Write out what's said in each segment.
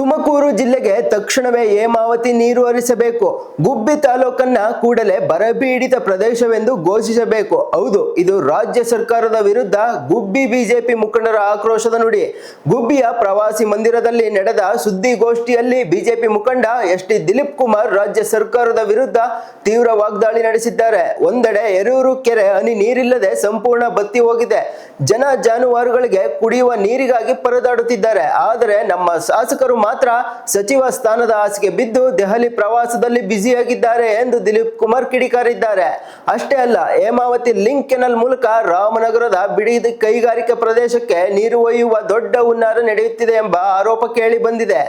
ತುಮಕೂರು ಜಿಲ್ಲೆಗೆ ತಕ್ಷಣವೇ ಹೇಮಾವತಿ ನೀರು ಹರಿಸಬೇಕು. ಗುಬ್ಬಿ ತಾಲೂಕನ್ನ ಕೂಡಲೇ ಬರಪೀಡಿತ ಪ್ರದೇಶವೆಂದು ಘೋಷಿಸಬೇಕು. ಹೌದು, ಇದು ರಾಜ್ಯ ಸರ್ಕಾರದ ವಿರುದ್ಧ ಗುಬ್ಬಿ ಬಿಜೆಪಿ ಮುಖಂಡರ ಆಕ್ರೋಶದ ನುಡಿ. ಗುಬ್ಬಿಯ ಪ್ರವಾಸಿ ಮಂದಿರದಲ್ಲಿ ನಡೆದ ಸುದ್ದಿಗೋಷ್ಠಿಯಲ್ಲಿ ಬಿಜೆಪಿ ಮುಖಂಡ ಎಸ್.ಟಿ. ದಿಲೀಪ್ ಕುಮಾರ್ ರಾಜ್ಯ ಸರ್ಕಾರದ ವಿರುದ್ಧ ತೀವ್ರ ವಾಗ್ದಾಳಿ ನಡೆಸಿದ್ದಾರೆ. ಒಂದೆಡೆ ಎರೂರು ಕೆರೆ ಹನಿ ನೀರಿಲ್ಲದೆ ಸಂಪೂರ್ಣ ಬತ್ತಿ ಹೋಗಿದೆ. ಜನ ಜಾನುವಾರುಗಳಿಗೆ ಕುಡಿಯುವ ನೀರಿಗಾಗಿ ಪರದಾಡುತ್ತಿದ್ದಾರೆ. ಆದರೆ ನಮ್ಮ ಶಾಸಕರು ಮಾತ್ರ ಸಚಿವ ಸ್ಥಾನದ ಆಸೆಗೆ ಬಿದ್ದು ದೆಹಲಿ ಪ್ರವಾಸದಲ್ಲಿ ಬ್ಯುಸಿಯಾಗಿದ್ದಾರೆ ಎಂದು ದಿಲೀಪ್ ಕುಮಾರ್ ಕಿಡಿಕಾರಿದ್ದಾರೆ. ಅಷ್ಟೇ ಅಲ್ಲ, ಹೇಮಾವತಿ ಲಿಂಕ್ ಕೆನಲ್ ಮೂಲಕ ರಾಮನಗರದ ಬಿಡಿ ಕೈಗಾರಿಕಾ ಪ್ರದೇಶಕ್ಕೆ ನೀರು ಒಯ್ಯುವ ದೊಡ್ಡ ಹುನ್ನಾರ ನಡೆಯುತ್ತಿದೆ ಎಂಬ ಆರೋಪ ಕೇಳಿ ಬಂದಿದೆ.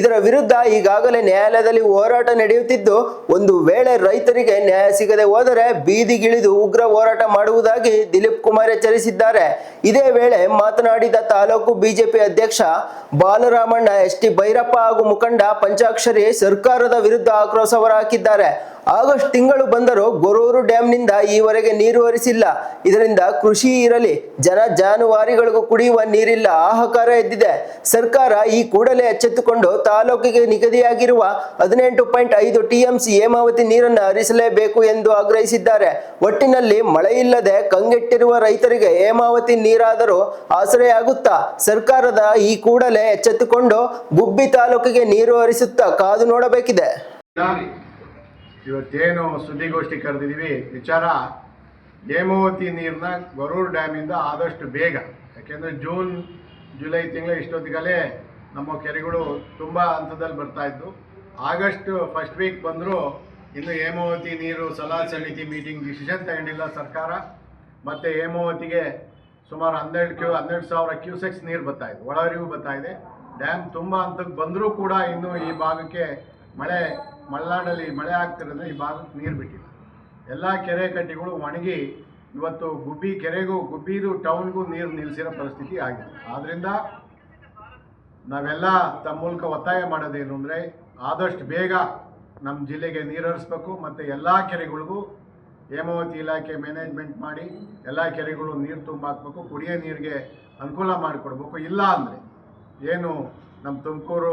ಇದರ ವಿರುದ್ಧ ಈಗಾಗಲೇ ನ್ಯಾಯಾಲಯದಲ್ಲಿ ಹೋರಾಟ ನಡೆಯುತ್ತಿದ್ದು, ಒಂದು ವೇಳೆ ರೈತರಿಗೆ ನ್ಯಾಯ ಸಿಗದೆ ಹೋದರೆ ಬೀದಿಗಿಳಿದು ಉಗ್ರ ಹೋರಾಟ ಮಾಡುವುದಾಗಿ ದಿಲೀಪ್ ಕುಮಾರ್ ಎಚ್ಚರಿಸಿದ್ದಾರೆ. ಇದೇ ವೇಳೆ ಮಾತನಾಡಿದ ತಾಲೂಕು ಬಿಜೆಪಿ ಅಧ್ಯಕ್ಷ ಬಾಲರಾಮಣ್ಣ, ಎಸ್.ಟಿ. ಭೈರಪ್ಪ ಹಾಗೂ ಮುಖಂಡ ಪಂಚಾಕ್ಷರಿ ಸರ್ಕಾರದ ವಿರುದ್ಧ ಆಕ್ರೋಶ ಹೊರಹಾಕಿದ್ದಾರೆ. ಆಗಸ್ಟ್ ತಿಂಗಳು ಬಂದರೂ ಗೊರೂರು ಡ್ಯಾಂನಿಂದ ಈವರೆಗೆ ನೀರು ಹರಿಸಿಲ್ಲ. ಇದರಿಂದ ಕೃಷಿ ಇರಲಿ, ಜನ ಜಾನುವಾರುಗಳಿಗೂ ಕುಡಿಯುವ ನೀರಿಲ್ಲ ಹಾಹಾಕಾರ ಎದ್ದಿದೆ. ಸರ್ಕಾರ ಈ ಕೂಡಲೇ ಎಚ್ಚೆತ್ತುಕೊಂಡು ತಾಲೂಕಿಗೆ ನಿಗದಿಯಾಗಿರುವ 18.5 TMC ಹೇಮಾವತಿ ನೀರನ್ನು ಹರಿಸಲೇಬೇಕು ಎಂದು ಆಗ್ರಹಿಸಿದ್ದಾರೆ. ಒಟ್ಟಿನಲ್ಲಿ ಮಳೆಯಿಲ್ಲದೆ ಕಂಗೆಟ್ಟಿರುವ ರೈತರಿಗೆ ಹೇಮಾವತಿ ನೀರಾದರೂ ಆಸರೆಯಾಗುತ್ತಾ? ಸರ್ಕಾರದ ಈ ಕೂಡಲೇ ಎಚ್ಚೆತ್ತುಕೊಂಡು ಗುಬ್ಬಿ ತಾಲೂಕಿಗೆ ನೀರು ಹರಿಸುತ್ತಾ ಕಾದು ನೋಡಬೇಕಿದೆ. ಇವತ್ತೇನು ಸುದ್ದಿಗೋಷ್ಠಿ ಕರೆದಿದ್ದೀವಿ, ವಿಚಾರ ಹೇಮಾವತಿ ನೀರನ್ನ ಗೊರೂರು ಡ್ಯಾಮಿಂದ ಆದಷ್ಟು ಬೇಗ, ಯಾಕೆಂದರೆ ಜೂನ್ ಜುಲೈ ತಿಂಗಳ ಇಷ್ಟೊತ್ತಿಗಲೇ ನಮ್ಮ ಕೆರೆಗಳು ತುಂಬ ಹಂತದಲ್ಲಿ ಬರ್ತಾಯಿದ್ದು. ಆಗಸ್ಟ್ ಫಸ್ಟ್ ವೀಕ್ ಬಂದರೂ ಇನ್ನು ಹೇಮಾವತಿ ನೀರು ಸಲಹಾ ಸಮಿತಿ ಮೀಟಿಂಗ್ ಡಿಸಿಷನ್ ತಗೊಂಡಿಲ್ಲ ಸರ್ಕಾರ. ಮತ್ತು ಹೇಮಾವತಿಗೆ ಸುಮಾರು 12,000 ಕ್ಯೂಸೆಕ್ಸ್ ನೀರು ಬರ್ತಾಯಿದೆ, ಒಳಹರಿವು ಬರ್ತಾಯಿದೆ. ಡ್ಯಾಮ್ ತುಂಬ ಹಂತಕ್ಕೆ ಬಂದರೂ ಕೂಡ ಇನ್ನೂ ಈ ಭಾಗಕ್ಕೆ ಮಲೆನಾಡಲ್ಲಿ ಮಳೆ ಆಗ್ತಿರೋದ್ರೆ ಈ ಭಾಗಕ್ಕೆ ನೀರು ಬಿಟ್ಟಿಲ್ಲ. ಎಲ್ಲ ಕೆರೆ ಕಟ್ಟೆಗಳು ಒಣಗಿ ಇವತ್ತು ಗುಬ್ಬಿದು ಟೌನ್ಗೂ ನೀರು ನಿಲ್ಲಿಸಿರೋ ಪರಿಸ್ಥಿತಿ ಆಗಿದೆ. ಆದ್ದರಿಂದ ನಾವೆಲ್ಲ ತಮ್ಮ ಮೂಲಕ ಒತ್ತಾಯ ಮಾಡೋದೇನು ಅಂದರೆ, ಆದಷ್ಟು ಬೇಗ ನಮ್ಮ ಜಿಲ್ಲೆಗೆ ನೀರು ಹರಿಸ್ಬೇಕು ಮತ್ತು ಎಲ್ಲ ಕೆರೆಗಳಿಗೂ ಹೇಮಾವತಿ ಇಲಾಖೆ ಮ್ಯಾನೇಜ್ಮೆಂಟ್ ಮಾಡಿ ಎಲ್ಲ ಕೆರೆಗಳು ನೀರು ತುಂಬಾಕಬೇಕು, ಕುಡಿಯೋ ನೀರಿಗೆ ಅನುಕೂಲ ಮಾಡಿಕೊಡ್ಬೇಕು. ಇಲ್ಲ ಅಂದರೆ ಏನು ನಮ್ಮ ತುಮಕೂರು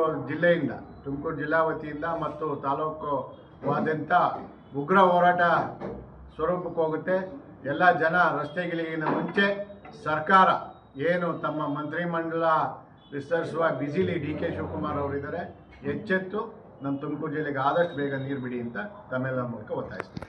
ಜಿಲ್ಲಾ ವತಿಯಿಂದ ಮತ್ತು ತಾಲೂಕುವಾದ್ಯಂತ ಉಗ್ರ ಹೋರಾಟ ಸ್ವರೂಪಕ್ಕೆ ಹೋಗುತ್ತೆ. ಎಲ್ಲ ಜನ ರಸ್ತೆಗಳಿಗಿನ ಮುಂಚೆ ಸರ್ಕಾರ ಏನು ತಮ್ಮ ಮಂತ್ರಿಮಂಡಲ ವಿಸ್ತರಿಸುವ ಬಿಸಿಲಿ ಡಿ.ಕೆ. ಶಿವಕುಮಾರ್ ಅವರಿದ್ದಾರೆ, ಎಚ್ಚೆತ್ತು ನಮ್ಮ ತುಮಕೂರು ಜಿಲ್ಲೆಗೆ ಆದಷ್ಟು ಬೇಗ ನೀರು ಬಿಡಿ ಅಂತ ತಮ್ಮೆಲ್ಲರ ಮೂಲಕ ಒತ್ತಾಯಿಸ್ತಾರೆ.